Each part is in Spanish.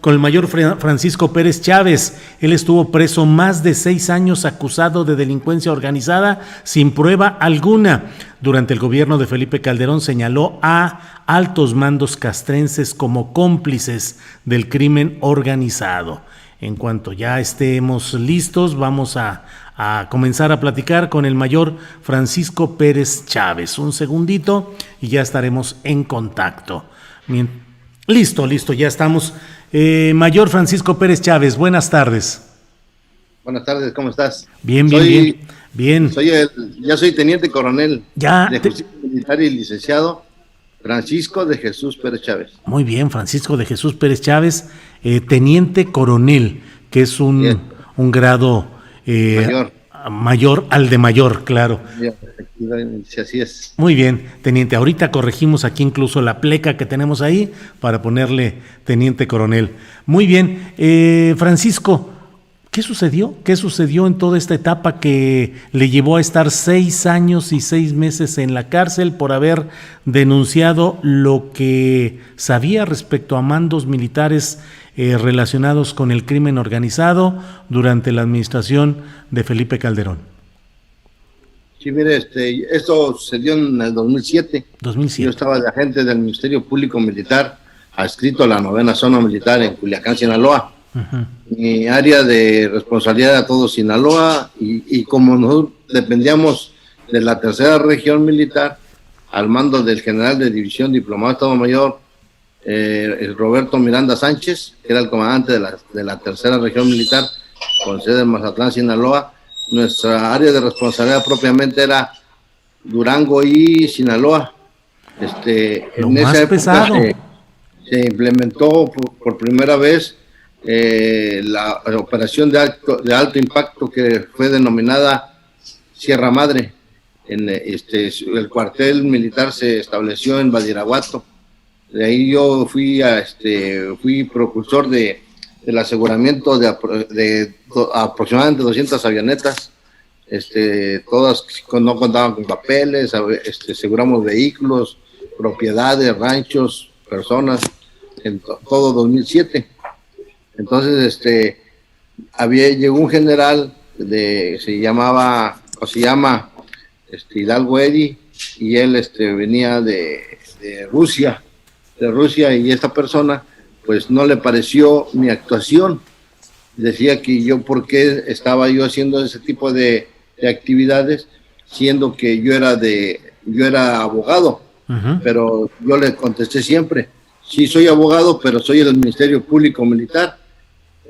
con el mayor Francisco Pérez Chávez. Él estuvo preso más de 6 años acusado de delincuencia organizada sin prueba alguna. Durante el gobierno de Felipe Calderón señaló a altos mandos castrenses como cómplices del crimen organizado. En cuanto ya estemos listos, vamos a comenzar a platicar con el mayor Francisco Pérez Chávez. Un segundito y ya estaremos en contacto. Listo, ya estamos. Mayor Francisco Pérez Chávez, buenas tardes. Buenas tardes, ¿cómo estás? Bien. Ya soy teniente coronel de justicia militar y licenciado Francisco de Jesús Pérez Chávez. Muy bien, Francisco de Jesús Pérez Chávez, teniente coronel, que es un grado mayor al de mayor, claro. Sí, así es. Muy bien, teniente. Ahorita corregimos aquí incluso la pleca que tenemos ahí para ponerle teniente coronel. Muy bien, Francisco, ¿qué sucedió? ¿Qué sucedió en toda esta etapa que le llevó a estar 6 años y 6 meses en la cárcel por haber denunciado lo que sabía respecto a mandos militares relacionados con el crimen organizado durante la administración de Felipe Calderón? Sí, mire, esto sucedió en el 2007. Yo estaba de agente del Ministerio Público Militar, adscrito a la 9ª Zona Militar en Culiacán, Sinaloa. Mi área de responsabilidad era todo Sinaloa y como nosotros dependíamos de la 3ª Región Militar, al mando del general de división diplomado de Estado Mayor, Roberto Miranda Sánchez, que era el comandante de la 3ª Región Militar, con sede en Mazatlán, Sinaloa. Nuestra área de responsabilidad propiamente era Durango y Sinaloa. En esa época se implementó por primera vez la operación de alto impacto que fue denominada Sierra Madre. El cuartel militar se estableció en Badiraguato. De ahí yo fui propulsor del aseguramiento de aproximadamente 200 avionetas, todas no contaban con papeles, aseguramos vehículos, propiedades, ranchos, personas, en todo 2007. Entonces, llegó un general se llama Hidalgo Edi, y él venía de Rusia, y esta persona pues no le pareció mi actuación. Decía que por qué estaba yo haciendo ese tipo de actividades, siendo que yo era abogado. Pero yo le contesté siempre, sí soy abogado, pero soy del Ministerio Público Militar.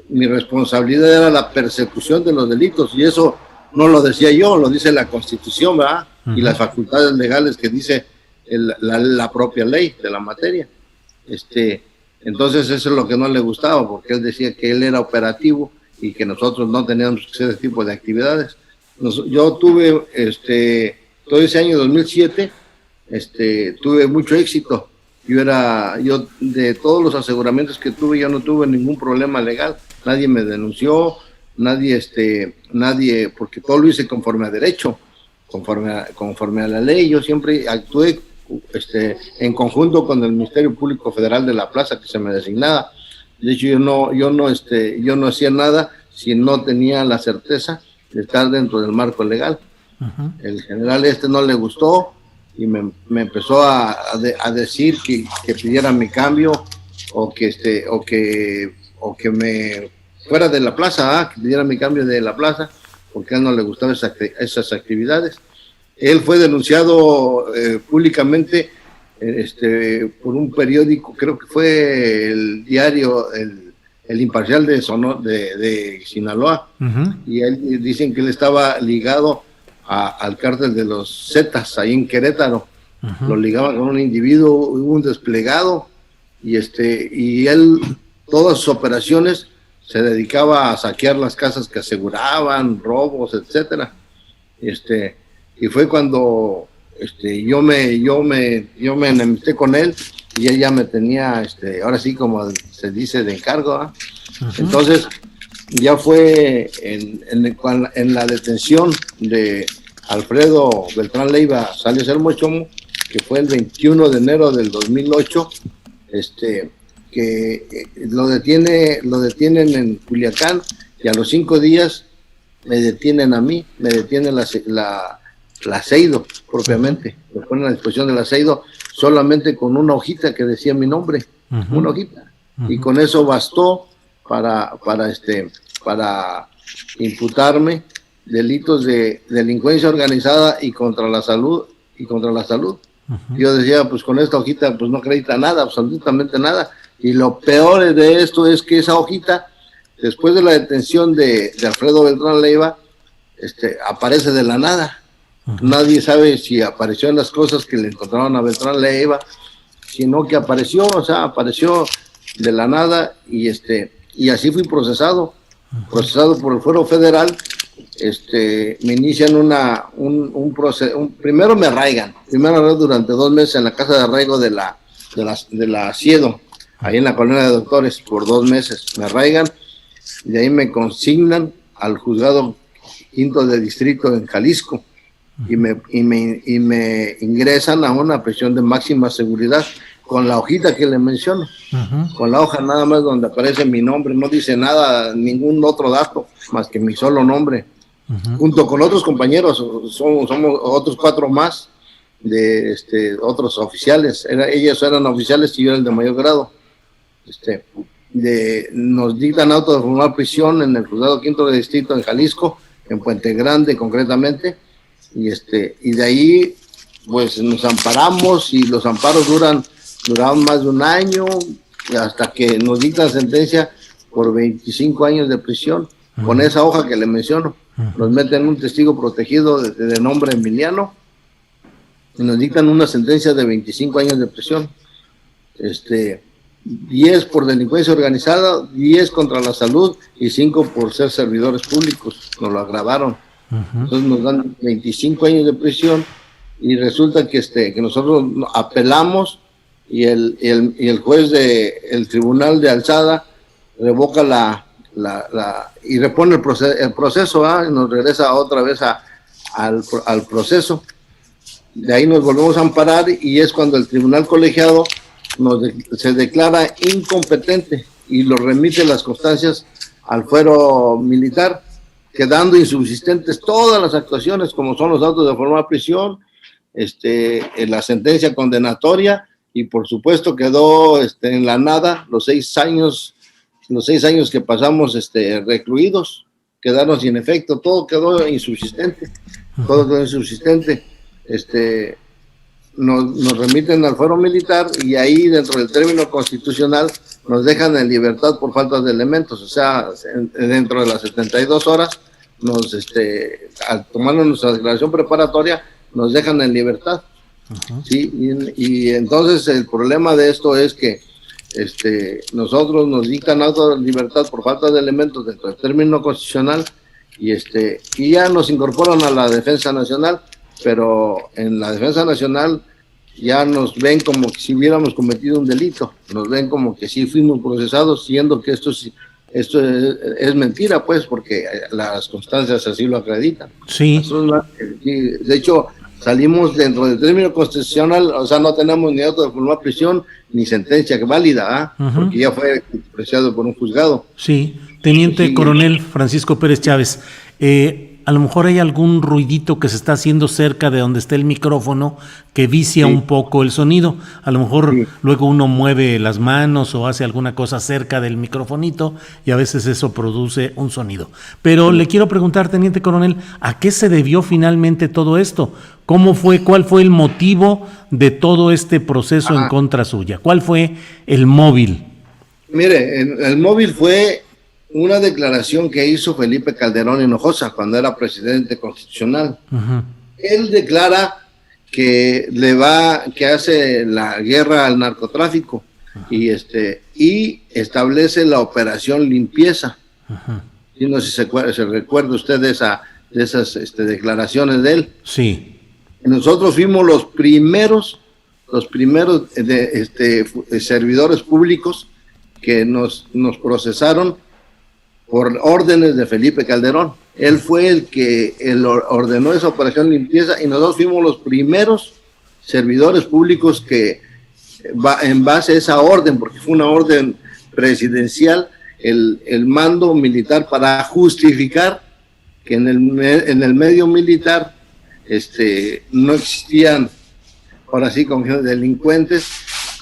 Mi responsabilidad era la persecución de los delitos, y eso no lo decía yo, lo dice la Constitución, ¿verdad? Y las facultades legales que dice la propia ley de la materia. Entonces eso es lo que no le gustaba, porque él decía que él era operativo y que nosotros no teníamos que hacer ese tipo de actividades. Yo tuve, todo ese año 2007, tuve mucho éxito. Yo de todos los aseguramientos que tuve, yo no tuve ningún problema legal. Nadie me denunció, nadie, porque todo lo hice conforme a derecho, conforme a la ley. Yo siempre actué en conjunto con el Ministerio Público Federal de la Plaza que se me designaba. De hecho, yo no hacía nada si no tenía la certeza de estar dentro del marco legal. El general no le gustó y me empezó a decir que pidiera mi cambio, o que me fuera de la plaza, que pidiera mi cambio de la plaza, porque a él no le gustaban esas actividades. Él fue denunciado públicamente por un periódico, creo que fue el diario El Imparcial de Sinaloa, y él dicen que él estaba ligado al cártel de los Zetas ahí en Querétaro. Lo ligaban con un individuo, hubo un desplegado, y él, todas sus operaciones se dedicaba a saquear las casas que aseguraban, robos, etcétera. Y fue cuando yo me enemisté con él, y él ya me tenía, ahora sí, como se dice, de encargo, ¿eh? Entonces, ya fue en la detención de Alfredo Beltrán Leiva Salios El Mochomo, que fue el 21 de enero del 2008, que lo detienen en Culiacán, y a los 5 días me detienen a mí, me detiene la aceido propiamente, me ponen a disposición del aceido solamente con una hojita que decía mi nombre, una hojita, y con eso bastó para imputarme delitos de delincuencia organizada y contra la salud. Yo decía, pues con esta hojita pues no acredita nada, absolutamente nada, y lo peor de esto es que esa hojita, después de la detención de Alfredo Beltrán Leiva, aparece de la nada. Nadie sabe si apareció en las cosas que le encontraron a Beltrán Leiva, sino que apareció de la nada, y así fui procesado por el Fuero Federal. Me inician un proceso. Primero me arraigan, durante 2 meses en la casa de arraigo de la Siedo, ahí en la colonia de Doctores, por 2 meses. Me arraigan, y de ahí me consignan al juzgado quinto de distrito en Jalisco, y me ingresan a una prisión de máxima seguridad con la hojita que le menciono, con la hoja nada más donde aparece mi nombre, no dice nada, ningún otro dato más que mi solo nombre, junto con otros compañeros. Somos otros 4 más de otros oficiales. Ellos eran oficiales y yo era el de mayor grado. Nos dictan auto de formal prisión en el juzgado quinto de distrito en Jalisco, en Puente Grande concretamente, y de ahí pues nos amparamos, y los amparos duraron más de 1 año, hasta que nos dictan sentencia por 25 años de prisión, con esa hoja que le menciono. Nos meten un testigo protegido de nombre Emiliano, y nos dictan una sentencia de 25 años de prisión. 10 por delincuencia organizada, 10 contra la salud, y 5 por ser servidores públicos. Nos lo agravaron. Entonces nos dan 25 años de prisión, y resulta que nosotros apelamos, y el juez del tribunal de alzada revoca y repone el proceso, y nos regresa otra vez al proceso. De ahí nos volvemos a amparar, y es cuando el tribunal colegiado se declara incompetente y lo remite las constancias al fuero militar, quedando insubsistentes todas las actuaciones, como son los autos de formal prisión, la sentencia condenatoria, y por supuesto quedó en la nada los 6 años que pasamos recluidos, quedaron sin efecto, todo quedó insubsistente. Nos remiten al fuero militar, y ahí dentro del término constitucional nos dejan en libertad por falta de elementos. O sea, dentro de las 72 horas al tomar nuestra declaración preparatoria nos dejan en libertad. Sí, y entonces el problema de esto es que nosotros nos dictan auto de libertad por falta de elementos dentro del término constitucional, y ya nos incorporan a la Defensa Nacional, pero en la Defensa Nacional ya nos ven como que si hubiéramos cometido un delito, nos ven como que sí fuimos procesados, siendo que esto es mentira, pues, porque las constancias así lo acreditan. Sí. De hecho, salimos dentro del término constitucional, o sea, no tenemos ni auto de formal prisión ni sentencia válida, porque ya fue apreciado por un juzgado. Sí, teniente coronel Francisco Pérez Chávez, a lo mejor hay algún ruidito que se está haciendo cerca de donde está el micrófono que vicia un poco el sonido. A lo mejor luego uno mueve las manos o hace alguna cosa cerca del microfonito, y a veces eso produce un sonido. Pero le quiero preguntar, teniente coronel, ¿a qué se debió finalmente todo esto? ¿Cuál fue el motivo de todo este proceso en contra suya? ¿Cuál fue el móvil? Mire, el móvil fue una declaración que hizo Felipe Calderón Hinojosa cuando era presidente constitucional. Él declara que hace la guerra al narcotráfico, y establece la operación limpieza. Y no sé si se recuerda usted de esas declaraciones de él. Sí. Nosotros fuimos los primeros servidores públicos que nos procesaron por órdenes de Felipe Calderón. Él fue el que ordenó esa operación limpieza, y nosotros fuimos los primeros servidores públicos que en base a esa orden, porque fue una orden presidencial, el mando militar para justificar que en el medio militar no existían, ahora sí, como delincuentes.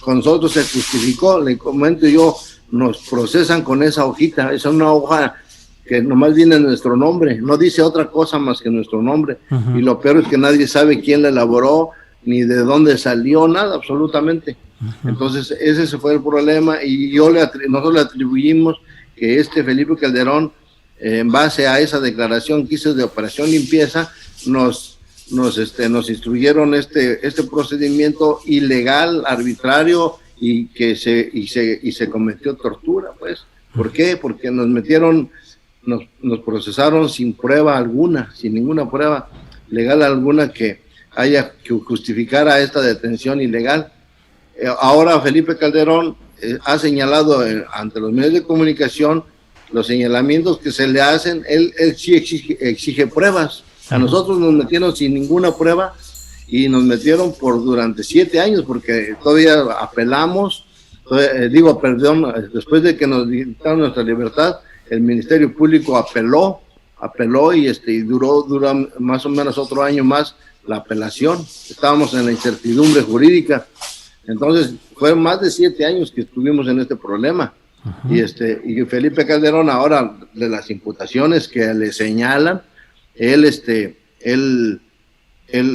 Con nosotros se justificó, le comento yo, nos procesan con esa hojita, es una hoja que nomás viene nuestro nombre, no dice otra cosa más que nuestro nombre, y lo peor es que nadie sabe quién la elaboró, ni de dónde salió, nada, absolutamente. Entonces ese fue el problema, y nosotros le atribuimos que Felipe Calderón, en base a esa declaración que hizo de Operación Limpieza, nos instruyeron este procedimiento ilegal, arbitrario, y que se cometió tortura, pues. ¿Por qué? Porque nos procesaron sin prueba alguna, sin ninguna prueba legal alguna que justificara esta detención ilegal. Ahora Felipe Calderón ha señalado ante los medios de comunicación los señalamientos que se le hacen. Él sí exige pruebas. A nosotros nos metieron sin ninguna prueba y nos metieron durante 7 años, porque todavía apelamos, después de que nos dictaron nuestra libertad, el Ministerio Público apeló y duró más o menos otro año más la apelación. Estábamos en la incertidumbre jurídica. Entonces fueron más de 7 años que estuvimos en este problema. Y Felipe Calderón, ahora, de las imputaciones que le señalan, él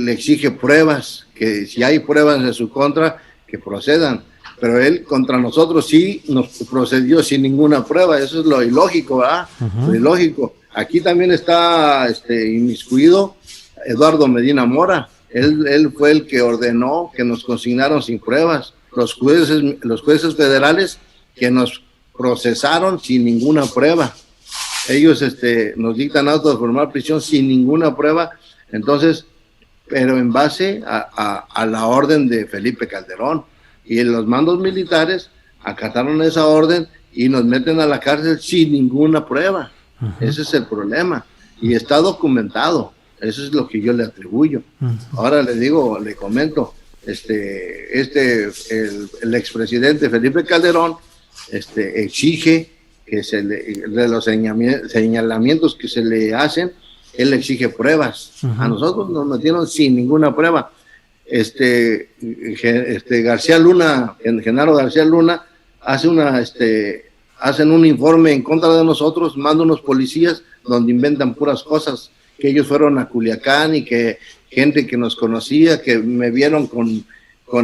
exige pruebas, que si hay pruebas en su contra, que procedan. Pero él contra nosotros sí nos procedió sin ninguna prueba. Eso es lo ilógico, ¿verdad? Lo ilógico. Aquí también está inmiscuido Eduardo Medina Mora. Él fue el que ordenó que nos consignaron sin pruebas. Los jueces federales que nos procesaron sin ninguna prueba. Ellos nos dictan auto de formal prisión sin ninguna prueba. Entonces, pero en base a la orden de Felipe Calderón. Y los mandos militares acataron esa orden y nos meten a la cárcel sin ninguna prueba. Ese es el problema. Y está documentado. Eso es lo que yo le atribuyo. Ahora le comento, el expresidente Felipe Calderón exige que de los señalamientos que se le hacen, él exige pruebas. A nosotros nos metieron sin ninguna prueba. García Luna, Genaro García Luna, hacen un informe en contra de nosotros, mandan unos policías donde inventan puras cosas, que ellos fueron a Culiacán y que gente que nos conocía, que me vieron con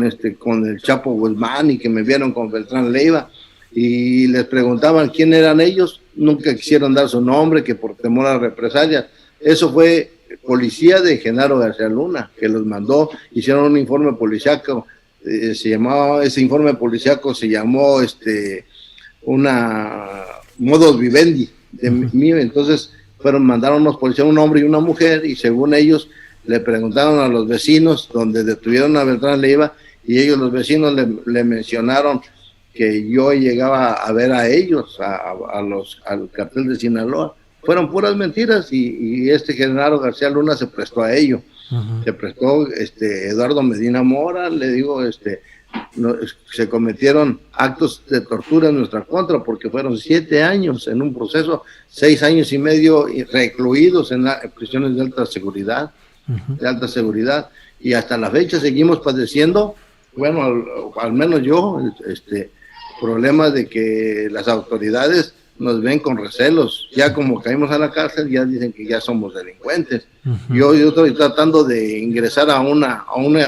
el Chapo Guzmán y que me vieron con Beltrán Leiva, y les preguntaban quién eran ellos, nunca quisieron dar su nombre, que por temor a represalias. Eso fue policía de Genaro García Luna, que los mandó, hicieron un informe policiaco, ese informe policiaco se llamó modus vivendi de mí. Entonces mandaron unos policías, un hombre y una mujer, y según ellos le preguntaron a los vecinos donde detuvieron a Beltrán Leiva, y ellos, los vecinos, le mencionaron que yo llegaba a ver a ellos, al cartel de Sinaloa. Fueron puras mentiras, y Genaro García Luna se prestó a ello. Se prestó Eduardo Medina Mora, le digo, se cometieron actos de tortura en nuestra contra, porque fueron 7 años en un proceso, 6 años y medio recluidos en prisiones de alta seguridad, y hasta la fecha seguimos padeciendo, bueno, al menos yo, problemas de que las autoridades nos ven con recelos. Ya como caímos a la cárcel, ya dicen que ya somos delincuentes. Yo estoy tratando de ingresar a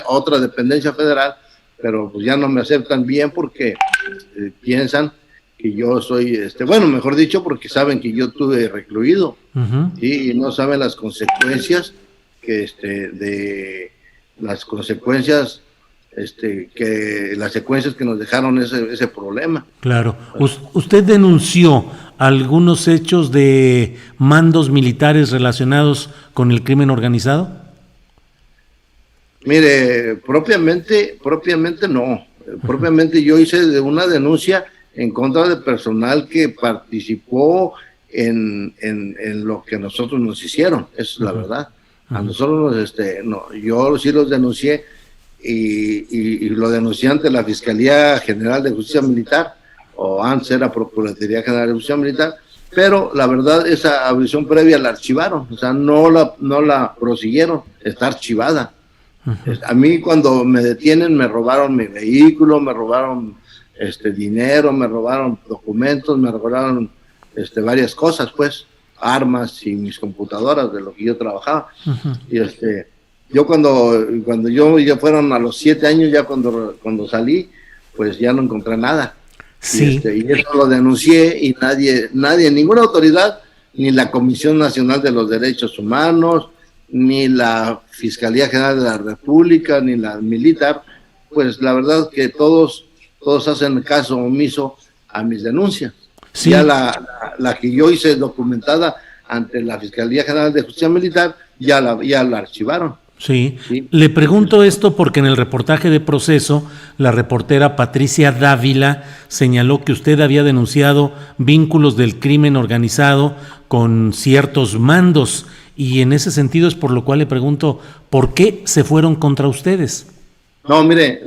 otra dependencia federal, pero pues ya no me aceptan bien porque piensan que yo soy, mejor dicho, porque saben que yo estuve recluido, y no saben las consecuencias las secuencias que nos dejaron ese problema. Claro. ¿Usted denunció algunos hechos de mandos militares relacionados con el crimen organizado? Mire, propiamente no. Propiamente yo hice una denuncia en contra de personal que participó en lo que nosotros nos hicieron. Esa es la verdad. A nosotros yo sí los denuncié y lo denuncié ante la Fiscalía General de Justicia Militar, o antes era Procuraduría General de Justicia Militar, pero la verdad esa audición previa la archivaron, o sea, no la prosiguieron, está archivada. A mí cuando me detienen me robaron mi vehículo, me robaron dinero, me robaron documentos, me robaron varias cosas, pues, armas y mis computadoras de lo que yo trabajaba. Y yo cuando ya fueron a los 7 años, ya cuando salí, pues ya no encontré nada. Sí. Y eso lo denuncié y nadie, ninguna autoridad, ni la Comisión Nacional de los Derechos Humanos, ni la Fiscalía General de la República, ni la militar, pues la verdad que todos hacen caso omiso a mis denuncias. Sí. Ya la que yo hice documentada ante la Fiscalía General de Justicia Militar, ya la archivaron. Sí. Le pregunto esto porque en el reportaje de Proceso, la reportera Patricia Dávila señaló que usted había denunciado vínculos del crimen organizado con ciertos mandos, y en ese sentido es por lo cual le pregunto, ¿por qué se fueron contra ustedes? No, mire,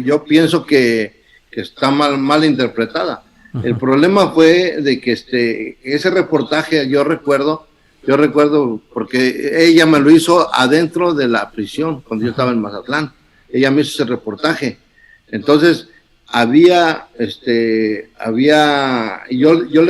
yo pienso que está mal interpretada. El problema fue de que ese reportaje yo recuerdo porque ella me lo hizo adentro de la prisión cuando yo estaba en Mazatlán. Ella me hizo ese reportaje. Entonces yo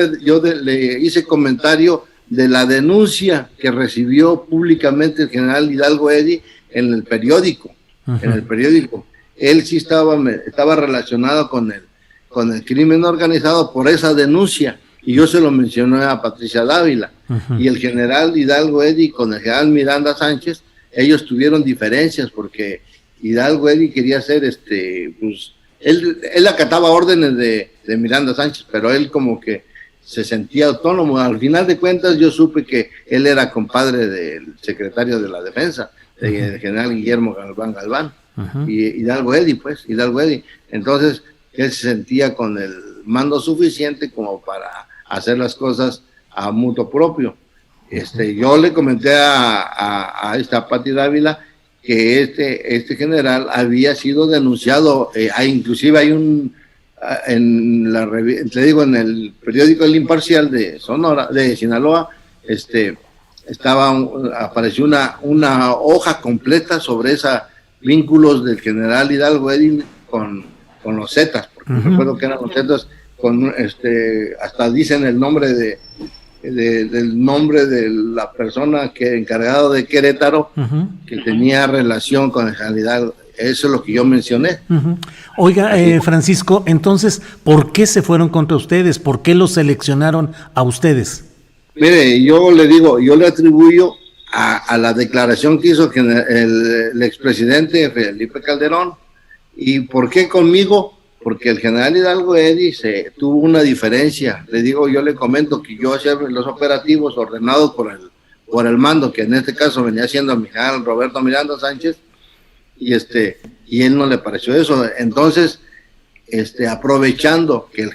le hice comentario de la denuncia que recibió públicamente el general Hidalgo Eddy en el periódico. En el periódico. Él sí estaba relacionado con el crimen organizado por esa denuncia, y yo se lo mencioné a Patricia Dávila. Y el general Hidalgo Eddy con el general Miranda Sánchez, ellos tuvieron diferencias porque Hidalgo Eddy quería hacer pues él acataba órdenes de Miranda Sánchez, pero él como que se sentía autónomo. Al final de cuentas yo supe que él era compadre del secretario de la Defensa, el general Guillermo Galván, y Hidalgo Eddy. Entonces él se sentía con el mando suficiente como para hacer las cosas a mutuo propio. Yo le comenté a esta Pati Dávila que este general había sido denunciado, inclusive hay en el periódico El Imparcial de Sinaloa, apareció una hoja completa sobre vínculos del general Hidalgo Eddy con los Zetas, porque recuerdo que eran los Zetas, hasta dicen el nombre del nombre de la persona que encargado de Querétaro, que tenía relación con el general Hidalgo. Eso es lo que yo mencioné. Oiga, Francisco, entonces, ¿por qué se fueron contra ustedes? ¿Por qué los seleccionaron a ustedes? Mire, yo le atribuyo a la declaración que hizo el expresidente Felipe Calderón. ¿Y por qué conmigo? Porque el general Hidalgo Eddy tuvo una diferencia. Yo le comento que yo hacía los operativos ordenados por el mando, que en este caso venía siendo mi general Roberto Miranda Sánchez, y él no le pareció eso. Entonces, aprovechando que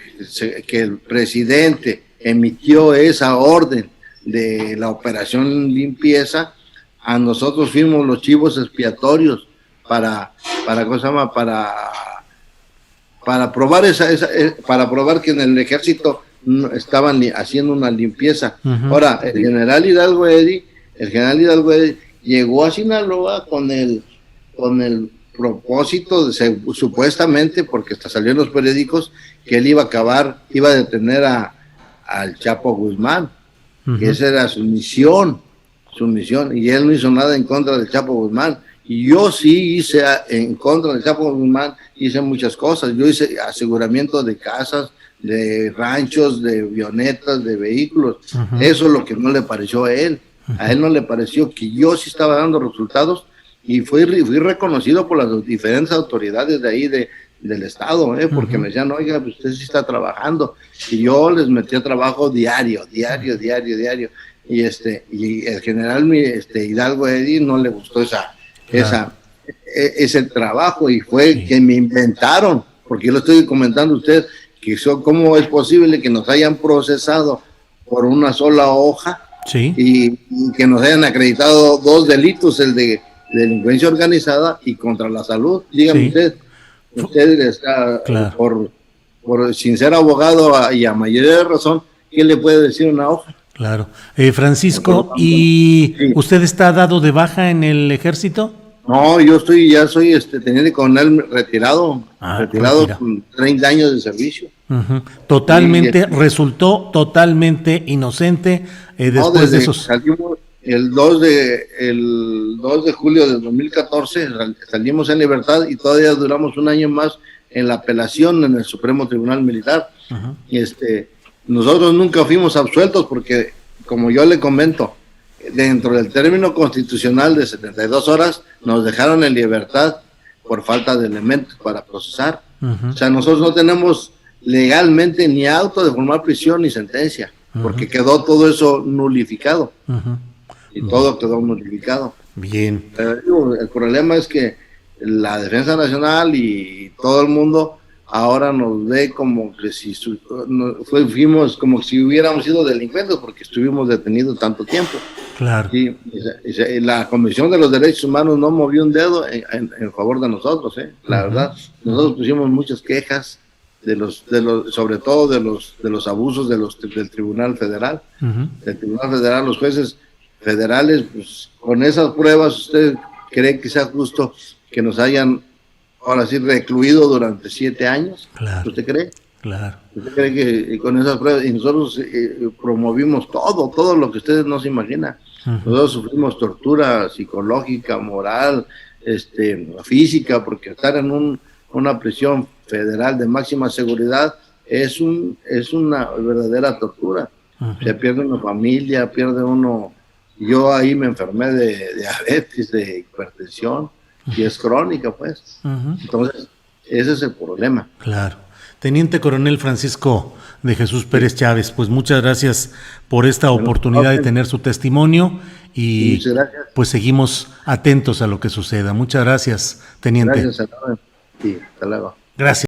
el presidente emitió esa orden de la operación limpieza, a nosotros fuimos los chivos expiatorios para probar para probar que en el ejército estaban haciendo una limpieza. Ahora, el general Hidalgo Eddy llegó a Sinaloa con el propósito supuestamente, porque hasta salió en los periódicos, que él iba a detener al Chapo Guzmán, que esa era su misión, y él no hizo nada en contra del Chapo Guzmán. Y yo sí hice en contra del Chapo Guzmán, hice muchas cosas. Yo hice aseguramiento de casas, de ranchos, de avionetas, de vehículos. Eso es lo que no le pareció a él. A él no le pareció que yo sí estaba dando resultados, y fui reconocido por las diferentes autoridades de ahí del estado, porque me decían, oiga, pues usted sí está trabajando. Y yo les metía trabajo diario. Y el general Hidalgo Eddy no le gustó ese trabajo, y fue que me inventaron, porque yo le estoy comentando a usted que cómo es posible que nos hayan procesado por una sola hoja, y que nos hayan acreditado 2 delitos, el de delincuencia organizada y contra la salud. Dígame Sí. usted está, Claro. por sin ser abogado y a mayoría de razón, ¿qué le puede decir una hoja? Claro. Francisco, ¿y Sí. usted está dado de baja en el ejército? No, ya soy teniente coronel retirado, retirado con 30 años de servicio. Uh-huh. Totalmente, Y, resultó totalmente inocente después no, de esos. salimos el 2 de julio de 2014, salimos en libertad y todavía duramos un año más en la apelación en el Supremo Tribunal Militar. Uh-huh. Y nosotros nunca fuimos absueltos porque, como yo le comento, dentro del término constitucional de 72 horas nos dejaron en libertad por falta de elementos para procesar. Uh-huh. O sea, nosotros no tenemos legalmente ni auto de formar prisión ni sentencia, porque quedó todo eso nulificado. Y todo quedó nulificado. Bien. El problema es que la Defensa Nacional y todo el mundo ahora nos ve como que si fuimos como si hubiéramos sido delincuentes porque estuvimos detenidos tanto tiempo. Claro. Y la Comisión de los Derechos Humanos no movió un dedo en favor de nosotros, la verdad. Nosotros pusimos muchas quejas sobre todo de los abusos del Tribunal Federal. Del Tribunal Federal, los jueces federales, pues con esas pruebas, ¿usted cree que sea justo que nos hayan ahora sí recluido durante 7 años? Claro. ¿Usted cree? Claro. ¿Usted cree que con esas pruebas, y nosotros promovimos todo lo que ustedes no se imaginan? Nosotros sufrimos tortura psicológica, moral, física, porque estar en una prisión federal de máxima seguridad es una verdadera tortura. Se pierde una familia, pierde uno. Yo ahí me enfermé de diabetes, de hipertensión, y es crónica, pues. Entonces, ese es el problema. Claro. Teniente Coronel Francisco de Jesús Pérez Chávez, pues muchas gracias por esta oportunidad de tener su testimonio y pues seguimos atentos a lo que suceda. Muchas gracias, teniente. Gracias, sí, hasta luego. Gracias.